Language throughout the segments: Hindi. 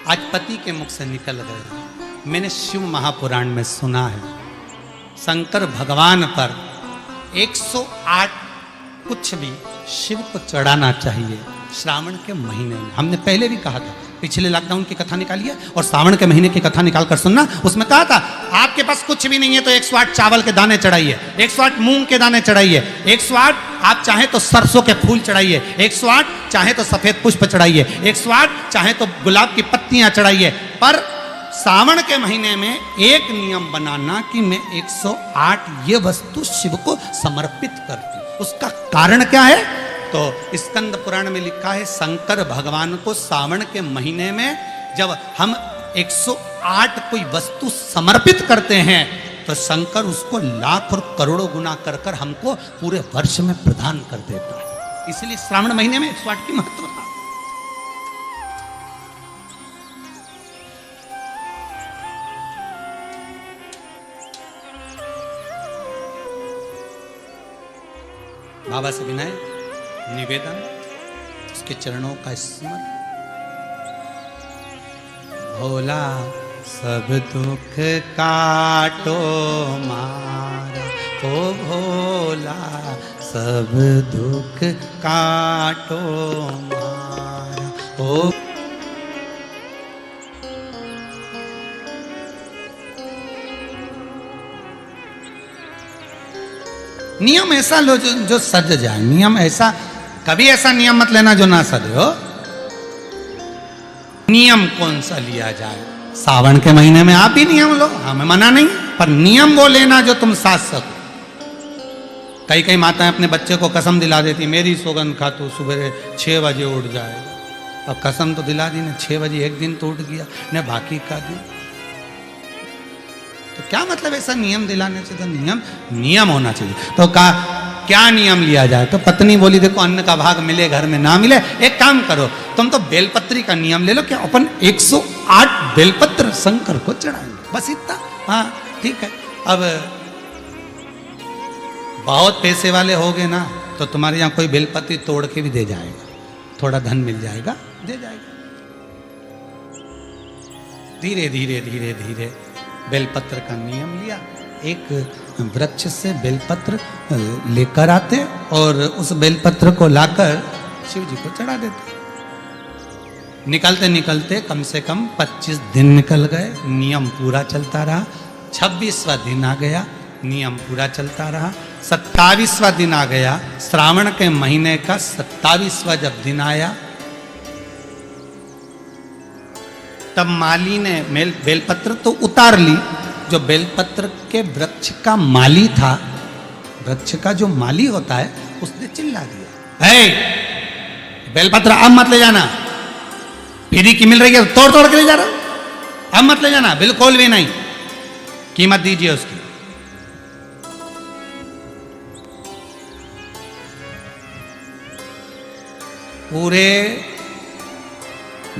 आज पति के मुख से निकल गए। मैंने शिव महापुराण में सुना है शंकर भगवान पर 108 कुछ भी शिव को चढ़ाना चाहिए श्रावण के महीने में। हमने पहले भी कहा था, पिछले लॉकडाउन की कथा निकालिए और श्रावण के महीने की कथा निकाल कर सुनना। उसमें कहा था आपके पास कुछ भी नहीं है तो 108 चावल के दाने चढ़ाइए, 108 मूंग के दाने चढ़ाइए, 108 आप चाहे तो सरसों के फूल चढ़ाइए, 108 चाहे तो सफेद पुष्प चढ़ाइए, 108 चाहे तो गुलाब की पत्तियां चढ़ाइए। पर सावन के महीने में एक नियम बनाना कि मैं 108 ये वस्तु शिव को समर्पित करती हूं। उसका कारण क्या है? तो स्कंद पुराण में लिखा है शंकर भगवान को सावन के महीने में जब हम 108 कोई वस्तु समर्पित करते हैं तो शंकर उसको लाख और करोड़ों गुना कर कर हमको पूरे वर्ष में प्रदान कर देता है। इसलिए श्रावण महीने में 108 की महत्वता। बाबा से विनय निवेदन, उसके चरणों का स्मरण। भोला सब दुख काटो मारा, ओ भोला सब दुख काटो मारा, ओ नियम ऐसा लो जो सज जाए। नियम ऐसा, कभी ऐसा नियम मत लेना जो ना सजे हो। नियम कौन सा लिया जाए? सावन के महीने में आप भी नियम लो, हमें मना नहीं, पर नियम वो लेना जो तुम साथ सको। कई कई माताएं अपने बच्चे को कसम दिला देती, मेरी सौगंध खा तू सुबह 6 बजे उठ जाएगा। अब कसम तो दिला दी ने, 6 बजे एक दिन तो उठ गया ने, बाकी का दिन तो क्या मतलब ऐसा नियम दिलाने से? तो नियम होना चाहिए। तो क्या नियम लिया जाए? तो पत्नी बोली देखो अन्न का भाग मिले घर में ना मिले, एक काम करो तुम तो बेलपत्री का नियम ले लो कि अपन 108 बेलपत्र शंकर को चढ़ाएंगे, बस इतना। हाँ ठीक है। अब बहुत पैसे वाले हो गए ना तो तुम्हारे यहाँ कोई बेलपत्री तोड़ के भी दे जाएगा, थोड़ा धन मिल जाएगा, दे जाएगा। धीरे धीरे धीरे धीरे बेलपत्र का नियम लिया। एक वृक्ष से बेलपत्र लेकर आते और उस बेलपत्र को लाकर शिव जी को चढ़ा देते। निकलते निकलते कम से कम 25 दिन निकल गए, नियम पूरा चलता रहा। 26वां दिन आ गया, नियम पूरा चलता रहा। 27वां दिन आ गया, श्रावण के महीने का 27वां जब दिन आया तब माली ने बेलपत्र तो उतार ली। जो बेलपत्र के वृक्ष का माली था, वृक्ष का जो माली होता है, उसने चिल्ला दिया, हे बेलपत्र अब मत ले जाना, फ्री की मिल रही है तोड़ तोड़ के ले जा रहा हूं, अब मत ले जाना, बिल्कुल भी नहीं, कीमत दीजिए उसकी। पूरे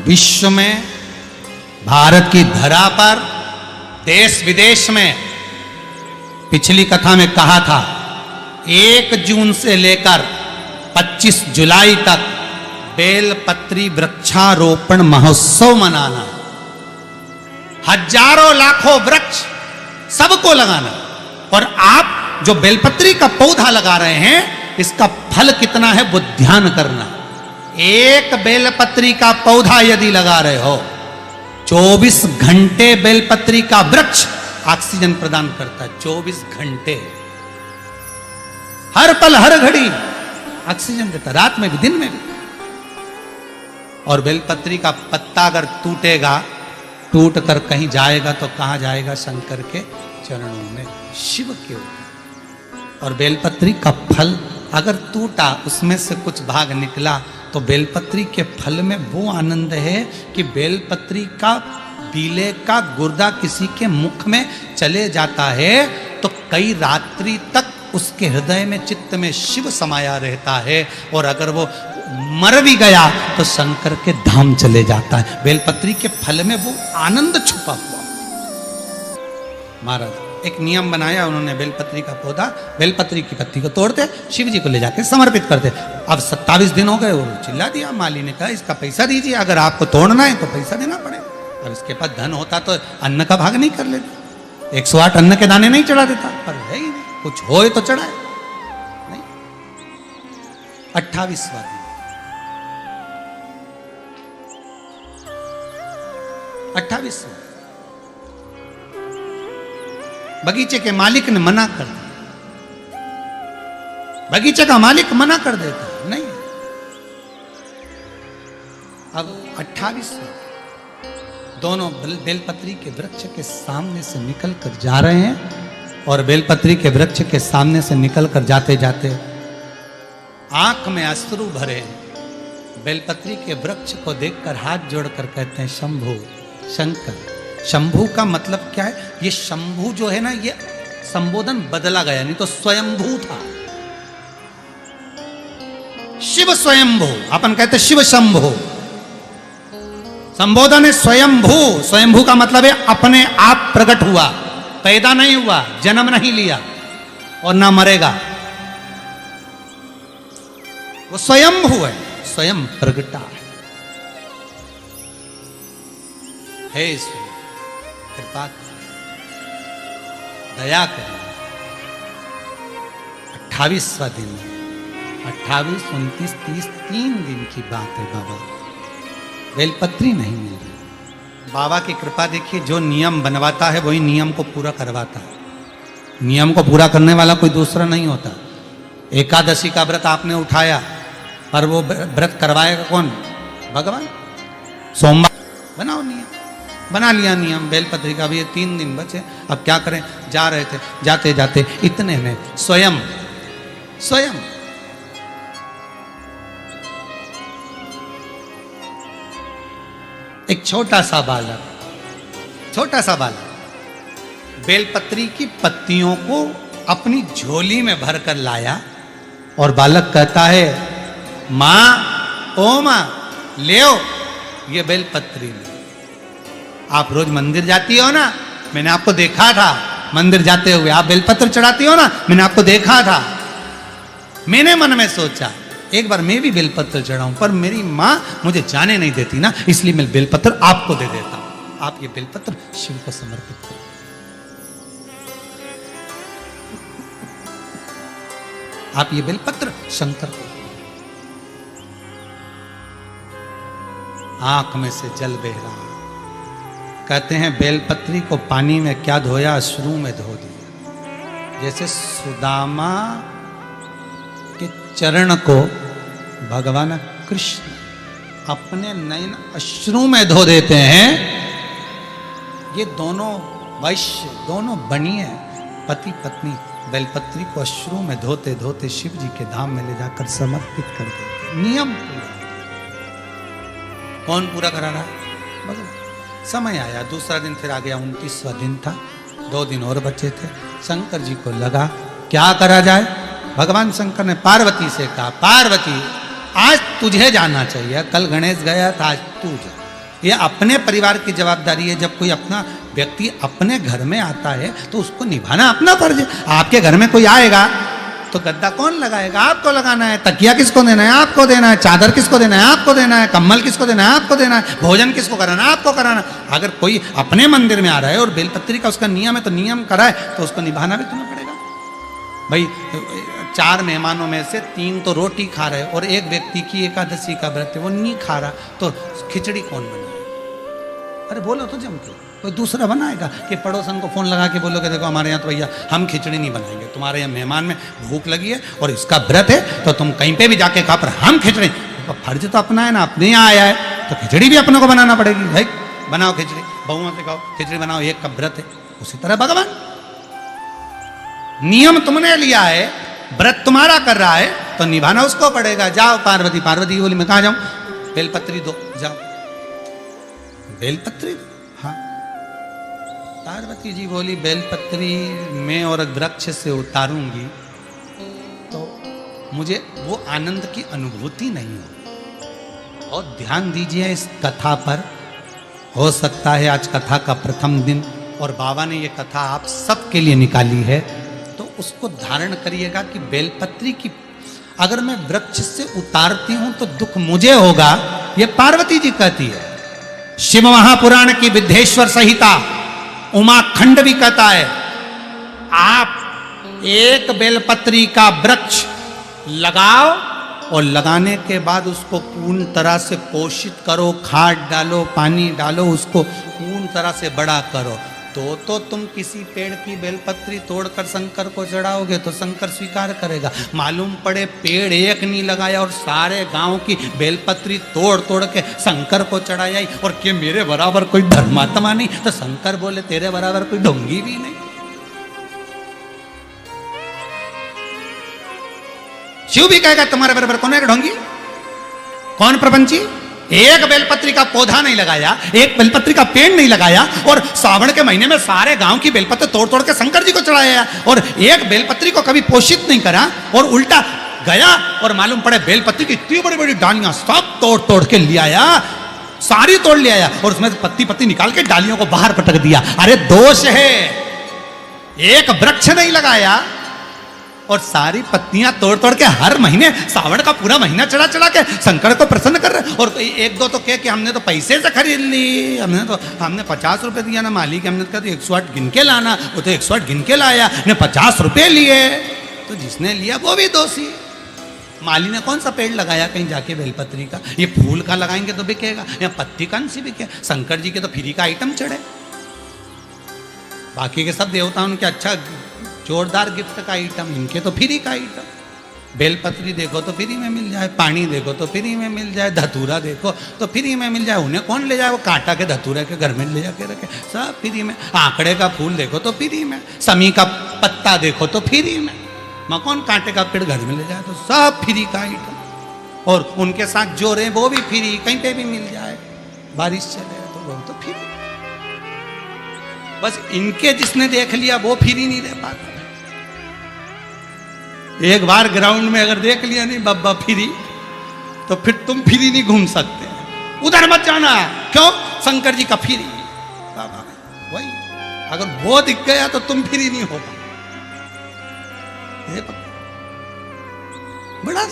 विश्व में, भारत की धरा पर, देश विदेश में, पिछली कथा में कहा था 1 जून से लेकर 25 जुलाई तक बेलपत्री वृक्षारोपण महोत्सव मनाना। हजारों लाखों वृक्ष सबको लगाना। और आप जो बेलपत्री का पौधा लगा रहे हैं, इसका फल कितना है वो ध्यान करना। एक बेलपत्री का पौधा यदि लगा रहे हो, 24 घंटे बेलपत्री का वृक्ष ऑक्सीजन प्रदान करता है। 24 घंटे, हर पल हर घड़ी ऑक्सीजन देता, रात में भी दिन में भी। और बेलपत्री का पत्ता अगर टूटेगा, टूट कर कहीं जाएगा तो कहां जाएगा? शंकर के चरणों में, शिव के ऊपर। और बेलपत्री का फल अगर टूटा, उसमें से कुछ भाग निकला, तो बेलपत्री के फल में वो आनंद है कि बेलपत्री का पीले का गुर्दा किसी के मुख में चले जाता है तो कई रात्रि तक उसके हृदय में, चित्त में शिव समाया रहता है। और अगर वो मर भी गया तो शंकर के धाम चले जाता है। बेलपत्री के फल में वो आनंद छुपा हुआ। महाराज एक नियम बनाया उन्होंने, बेलपत्री का पौधा, बेलपत्री की पत्ती को तोड़ते, शिव जी को ले जाके समर्पित करते। अब 27 दिन हो गए, वो चिल्ला दिया, माली ने कहा इसका पैसा दीजिए, अगर आपको तोड़ना है तो पैसा देना पड़ेगा। अब इसके पास धन होता तो अन्न का भाग नहीं कर लेता, 108 अन्न के दाने नहीं चढ़ा देता, पर है ही नहीं, कुछ होए तो चढ़ाए नहीं। 28वां दिन, 28वां, बगीचे के मालिक ने मना कर दिया। बगीचे का मालिक मना कर देता नहीं। अब 28वां, दोनों बेलपत्री के वृक्ष के सामने से निकल कर जा रहे हैं, और बेलपत्री के वृक्ष के सामने से निकल कर जाते जाते आंख में अश्रु भरे बेलपत्री के वृक्ष को देखकर हाथ जोड़कर कहते हैं, शंभु, शंकर। शंभु का मतलब क्या है? ये शंभु जो है ना, ये संबोधन बदला गया, नहीं तो स्वयंभू था। शिव स्वयंभू, अपन कहते शिव शंभु, संबोधन है स्वयंभू। स्वयंभू का मतलब है अपने आप प्रकट हुआ, पैदा नहीं हुआ, जन्म नहीं लिया और ना मरेगा, वो स्वयंभू है, स्वयं प्रगटा है। हे ईश्वर, कृपा दया करें। 28वां दिन, 28, 29, 30, 3 दिन की बात है बाबा, बेलपत्री नहीं मिल रही। बाबा की कृपा देखिए, जो नियम बनवाता है वही नियम को पूरा करवाता है। नियम को पूरा करने वाला कोई दूसरा नहीं होता। एकादशी का व्रत आपने उठाया, पर वो व्रत करवाएगा कौन? भगवान। सोमवार बनाओ नियम, बना लिया नियम बेलपत्री का, भी 3 दिन बचे, अब क्या करें? जा रहे थे, जाते जाते इतने में स्वयं एक छोटा सा बालक बेलपत्री की पत्तियों को अपनी झोली में भरकर लाया, और बालक कहता है, मां, ओ मां, ले आओ ये बेलपत्री। आप रोज मंदिर जाती हो ना, मैंने आपको देखा था मंदिर जाते हुए, आप बेलपत्र चढ़ाती हो ना, मैंने आपको देखा था। मैंने मन में सोचा एक बार मैं भी बेलपत्र चढ़ाऊं, पर मेरी मां मुझे जाने नहीं देती ना, इसलिए मैं बेलपत्र आपको दे देता हूं। आप ये बेलपत्र शिव को समर्पित करो। आप ये बेलपत्र शंकर को। आंख में से जल बह रहा। कहते हैं बेलपत्री को पानी में क्या धोया? अश्रु में धो दिया। जैसे सुदामा के चरण को भगवान कृष्ण अपने नयन अश्रु में धो देते हैं। ये दोनों वैश्य, दोनों बनिए पति पत्नी बेलपत्री को अश्रु में धोते धोते शिव जी के धाम में ले जाकर समर्पित कर देते। नियम पूरा। कौन पूरा करा रहा? भगवान। समय आया, दूसरा दिन फिर आ गया, 29वां दिन था, 2 दिन और बचे थे। शंकर जी को लगा क्या करा जाए। भगवान शंकर ने पार्वती से कहा, पार्वती आज तुझे जाना चाहिए, कल गणेश गया था, आज तू जा। ये अपने परिवार की जवाबदारी है। जब कोई अपना व्यक्ति अपने घर में आता है तो उसको निभाना अपना फर्ज है। आपके घर में कोई आएगा तो गद्दा कौन लगाएगा? आपको लगाना है। तकिया किसको देना है? आपको देना है। चादर किसको देना है? आपको देना है। कम्बल किसको देना है? आपको देना है। भोजन किसको कराना है? आपको कराना। अगर कोई अपने मंदिर में आ रहा है और बेलपत्री का उसका नियम है तो नियम कराए तो उसको निभाना भी तुम्हें पड़ेगा। भाई 4 मेहमानों में से 3 तो रोटी खा रहे और एक व्यक्ति की एकादशी का व्रत है वो नहीं खा रहा, तो खिचड़ी कौन बनाए? अरे बोलो तो जम के, कोई दूसरा बनाएगा कि पड़ोसन को फोन लगा के बोलोगे देखो हमारे यहाँ तो भैया हम खिचड़ी नहीं बनाएंगे, तुम्हारे यहाँ मेहमान में भूख लगी है और इसका व्रत है तो तुम कहीं पे भी जाके खा, पर हम खिचड़ी। तो फर्ज तो अपना है ना, अपने यहाँ आया है तो खिचड़ी भी अपने को बनाना पड़ेगी। भाई बनाओ खिचड़ी, बहुओं से कहो खिचड़ी बनाओ, एक का व्रत है। उसी तरह भगवान नियम तुमने लिया है, व्रत तुम्हारा कर रहा है तो निभाना उसको पड़ेगा। जाओ पार्वती। पार्वती बोली मैं कहाँ जाऊं? बेलपत्री दो, जाओ बेलपत्री दो। हाँ, पार्वती जी बोली बेलपत्री मैं और वृक्ष से उतारूंगी तो मुझे वो आनंद की अनुभूति नहीं हो। और ध्यान दीजिए इस कथा पर, हो सकता है आज कथा का प्रथम दिन और बाबा ने ये कथा आप सबके लिए निकाली है, तो उसको धारण करिएगा कि बेलपत्री की अगर मैं वृक्ष से उतारती हूं तो दुख मुझे होगा, ये पार्वती जी कहती है। शिव महापुराण की विद्धेश्वर संहिता उमा खंड भी कहता है, आप एक बेलपत्री का वृक्ष लगाओ और लगाने के बाद उसको पूर्ण तरह से पोषित करो, खाद डालो, पानी डालो, उसको पूर्ण तरह से बड़ा करो, तो तुम किसी पेड़ की बेलपत्री तोड़कर शंकर को चढ़ाओगे तो शंकर स्वीकार करेगा। मालूम पड़े पेड़ एक नहीं लगाया और सारे गांव की बेलपत्री तोड़ तोड़ के शंकर को चढ़ाया, और कि मेरे बराबर कोई धर्मात्मा नहीं, तो शंकर बोले तेरे बराबर कोई ढोंगी भी नहीं। शिव भी कहेगा तुम्हारे बराबर कौन है ढोंगी, कौन प्रपंची। एक बेलपत्री का पौधा नहीं लगाया, एक बेलपत्री का पेड़ नहीं लगाया, और सावन के महीने में सारे गांव की बेलपत्री तोड़ तोड़ के शंकर जी को चढ़ाया, और एक बेलपत्री को कभी पोषित नहीं करा, और उल्टा गया और मालूम पड़े बेलपत्री की इतनी बड़ी बड़ी डालियां सब तोड़ तोड़ के ले आया, सारी तोड़ ले आया, और उसमें से पत्ती पत्ती निकाल के डालियों को बाहर पटक दिया। अरे दोष है, एक वृक्ष नहीं लगाया और सारी पत्तियां तोड़ तोड़ के हर महीने सावन का पूरा महीना चढ़ा चढ़ा के शंकर को प्रसन्न कर रहे। और एक दो तो कह कि हमने तो पैसे से खरीद ली, हमने 50 रुपए दिया ना मालिक, हमने कहा 108 गिन के लाना, वो तो 108 गिन के लाया, ने 50 रुपए लिए, तो जिसने लिया वो भी दोषी। माली ने कौन सा पेड़ लगाया कहीं जाके बेलपत्री का, ये फूल का लगाएंगे तो बिकेगा, या पत्ती कौन सी बिके, शंकर जी के तो फ्री का आइटम चढ़े, बाकी के सब देवता उनके अच्छा जोरदार गिफ्ट का आइटम, इनके तो फ्री का आइटम। बेलपत्री देखो तो फ्री में मिल जाए, पानी देखो तो फ्री में मिल जाए, धतूरा देखो तो फ्री में मिल जाए, उन्हें कौन ले जाए, वो कांटा के धतूरा के घर में ले जाके रखे, सब फ्री में। आंकड़े का फूल देखो तो फ्री में, समी का पत्ता देखो तो फ्री में, मैं कौन कांटे का पेड़ घर में ले जाए, तो सब फ्री का आइटम। और उनके साथ जो रहे वो भी फ्री, कहीं पे भी मिल जाए, बारिश चले तो वो तो फ्री। बस इनके जिसने देख लिया वो फ्री नहीं रह पाता। एक बार ग्राउंड में अगर देख लिया नहीं बब्बा फ्री, तो फिर तुम फ्री नहीं घूम सकते, उधर मत जाना, क्यों, शंकर जी का फ्री। बाबा वही, अगर वो दिख गया तो तुम फ्री नहीं होगा। बड़ा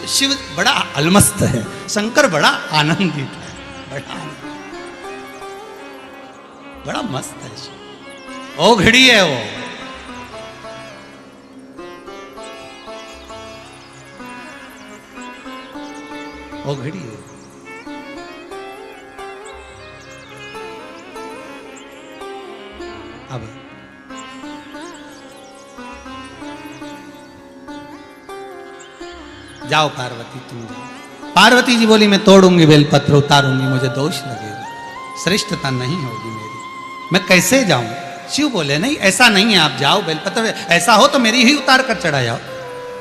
शिव बड़ा अलमस्त है, शंकर बड़ा आनंदित है, बड़ा मस्त है शिव। ओ घड़ी है वो घड़ी है। अब जाओ पार्वती, तुम जाओ। पार्वती जी बोली मैं तोड़ूंगी बेलपत्र, उतारूंगी, मुझे दोष लगेगा, श्रेष्ठता नहीं होगी मेरी, मैं कैसे जाऊं। शिव बोले नहीं, ऐसा नहीं है, आप जाओ, बेलपत्र ऐसा हो तो मेरी ही उतार कर चढ़ा जाओ,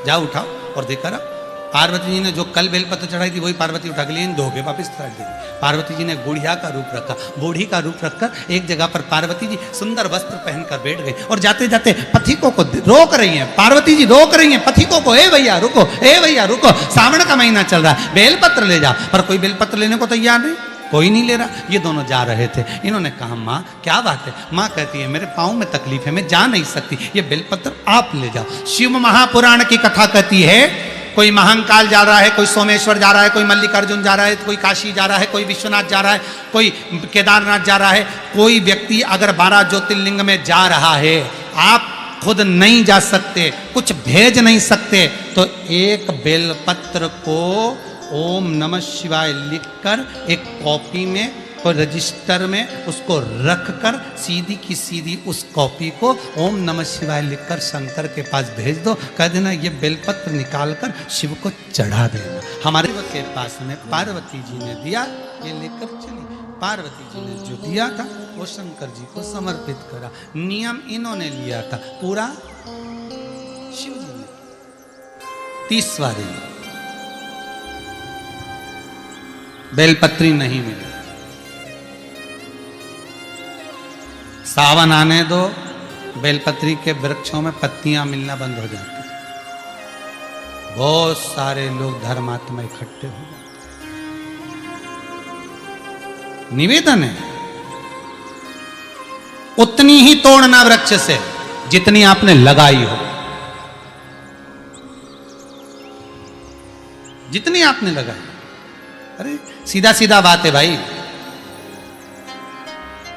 जाओ उठाओ और देखकर आओ। पार्वती जी ने जो कल बेलपत्र चढ़ाई थी वही पार्वती उठा के लिए धोखे वापिस रख दी। पार्वती जी ने गुड़िया का रूप रखा, बूढ़ी का रूप रखकर एक जगह पर पार्वती जी सुंदर वस्त्र पहनकर बैठ गई, और जाते जाते पथिकों को रोक रही हैं। पार्वती जी रोक रही हैं पथिकों को, ए भैया रुको, ए भैया रुको, सावन का महीना चल रहा है, बेलपत्र ले जाओ। पर कोई बेलपत्र लेने को तैयार नहीं, कोई नहीं ले रहा। ये दोनों जा रहे थे, इन्होंने कहा माँ क्या बात है। माँ कहती है मेरे पाँव में तकलीफ है, मैं जा नहीं सकती, ये बेलपत्र आप ले जाओ। शिव महापुराण की कथा कहती है कोई महाकाल जा रहा है, कोई सोमेश्वर जा रहा है, कोई मल्लिकार्जुन जा रहा है, कोई काशी जा रहा है, कोई विश्वनाथ जा रहा है, कोई केदारनाथ जा रहा है। कोई व्यक्ति अगर 12 ज्योतिर्लिंग में जा रहा है, आप खुद नहीं जा सकते, कुछ भेज नहीं सकते, तो एक बेलपत्र को ओम नमः शिवाय लिखकर एक कॉपी में और रजिस्टर में उसको रखकर सीधी की सीधी उस कॉपी को ओम नमः शिवाय लिखकर शंकर के पास भेज दो। कह देना ये बेलपत्र निकालकर शिव को चढ़ा देना। हमारे के पास में पार्वती जी ने दिया, ये लेकर चली। पार्वती जी ने जो दिया था वो शंकर जी को समर्पित करा। नियम इन्होंने लिया था, पूरा शिव जी ने। 30वां दिन बेलपत्री नहीं मिली। सावन आने दो, बेलपत्री के वृक्षों में पत्तियां मिलना बंद हो जाती, बहुत सारे लोग धर्मात्मा इकट्ठे हो जाते। निवेदन है उतनी ही तोड़ना वृक्ष से जितनी आपने लगाई हो, जितनी आपने लगाई। अरे सीधा सीधा बात है भाई,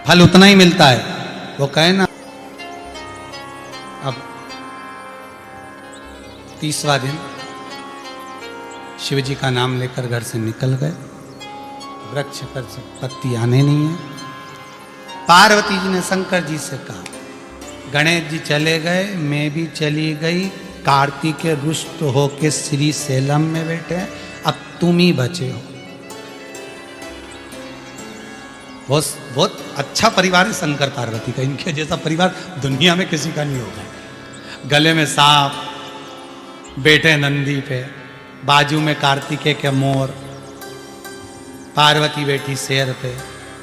फल उतना ही मिलता है। वो कहे ना, अब 30वां दिन शिव जी का नाम लेकर घर से निकल गए, वृक्ष पर से पत्ती आने नहीं है। पार्वती जी ने शंकर जी से कहा, गणेश जी चले गए, मैं भी चली गई, कार्तिक रुष्ट होके श्री सेलम में बैठे हैं, अब तुम ही बचे हो। बहुत अच्छा परिवार है शंकर पार्वती का, इनके जैसा परिवार दुनिया में किसी का नहीं होगा। गले में सांप, बैठे नंदी पे, बाजू में कार्तिकेय के मोर, पार्वती बैठी शेर पे,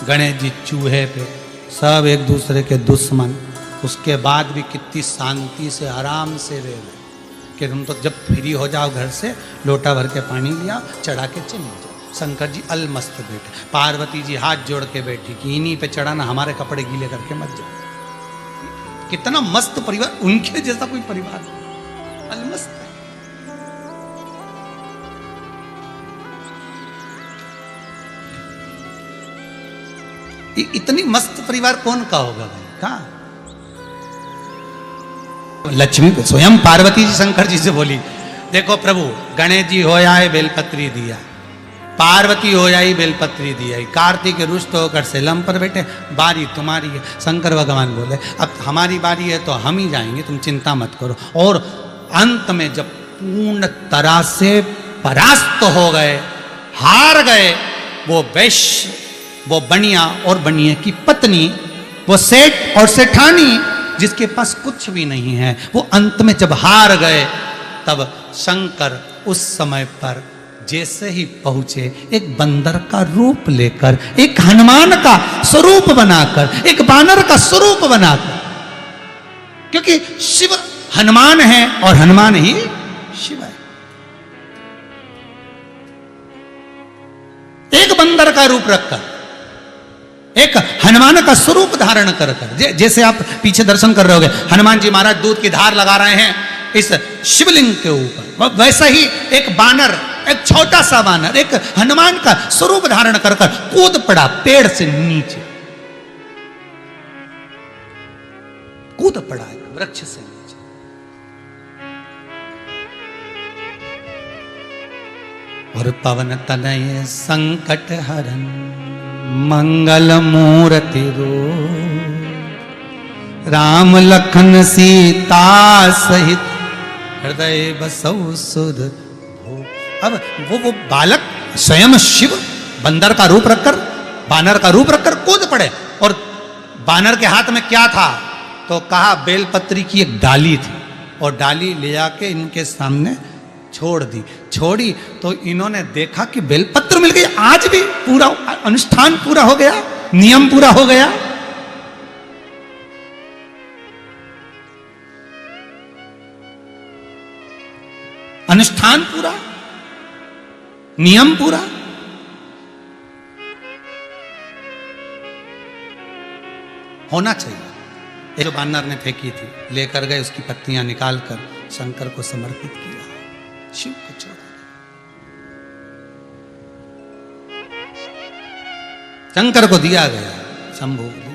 गणेश जी चूहे पे, सब एक दूसरे के दुश्मन। उसके बाद भी कितनी शांति से आराम से रह रहे कि तुम तो जब फ्री हो जाओ घर से, लोटा भर के पानी लिया, चढ़ा के चले जाओ। शंकर जी अलमस्त बैठे, पार्वती जी हाथ जोड़ के बैठी कि इन्हीं पे चढ़ाना, हमारे कपड़े गीले करके मत जाओ। कितना मस्त परिवार, उनके जैसा कोई परिवार अलमस्त है। इतनी मस्त परिवार कौन का होगा भाई? कहाँ लक्ष्मी स्वयं पार्वती जी शंकर जी से बोली, देखो प्रभु, गणेश जी हो आए बेलपत्री दिया, पार्वती हो आई बेलपत्री दिया, कार्तिक रुष्ट होकर सेलम पर बैठे, बारी तुम्हारी है। शंकर भगवान बोले, अब हमारी बारी है तो हम ही जाएंगे, तुम चिंता मत करो। और अंत में जब पूर्ण तरह से परास्त हो गए, हार गए, वो वैश्य, वो बनिया और बनिए की पत्नी, वो सेठ और सेठानी जिसके पास कुछ भी नहीं है, वो अंत में जब हार गए, तब शंकर उस समय पर जैसे ही पहुंचे, एक बंदर का रूप लेकर, एक हनुमान का स्वरूप बनाकर, एक बानर का स्वरूप बनाकर, क्योंकि शिव हनुमान है और हनुमान ही शिव है। एक बंदर का रूप रखकर, एक हनुमान का स्वरूप धारण कर कर, जैसे आप पीछे दर्शन कर रहे होगे, हनुमान जी महाराज दूध की धार लगा रहे हैं इस शिवलिंग के ऊपर, वैसा ही एक बानर, एक छोटा सा बानर, एक हनुमान का स्वरूप धारण कर कर कूद पड़ा पेड़ से नीचे, कूद पड़ा एक वृक्ष से नीचे। और पवन तनय संकट हरन मंगल मूर्ति रो, राम लखन सीता सहित हृदय बसौ सुर भो। अब वो बालक स्वयं शिव बंदर का रूप रखकर, बानर का रूप रखकर कूद पड़े। और बानर के हाथ में क्या था? तो कहा बेलपत्री की एक डाली थी, और डाली ले जाके इनके सामने छोड़ दी। छोड़ी तो इन्होंने देखा कि बेलपत्र मिल गई। आज भी पूरा अनुष्ठान पूरा हो गया, नियम पूरा हो गया। अनुष्ठान पूरा, नियम पूरा। होना चाहिए। ये जो बानर ने फेंकी थी, लेकर गए, उसकी पत्तियां निकालकर शंकर को समर्पित किया, शिव को छोड़ा। शंकर को दिया गया, शंभु को दिया।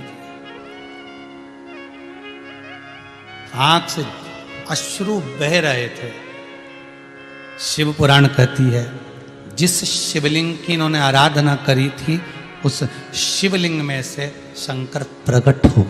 आंख से अश्रु बह रहे थे। शिव पुराण कहती है, जिस शिवलिंग की इन्होंने आराधना करी थी, उस शिवलिंग में से शंकर प्रकट हो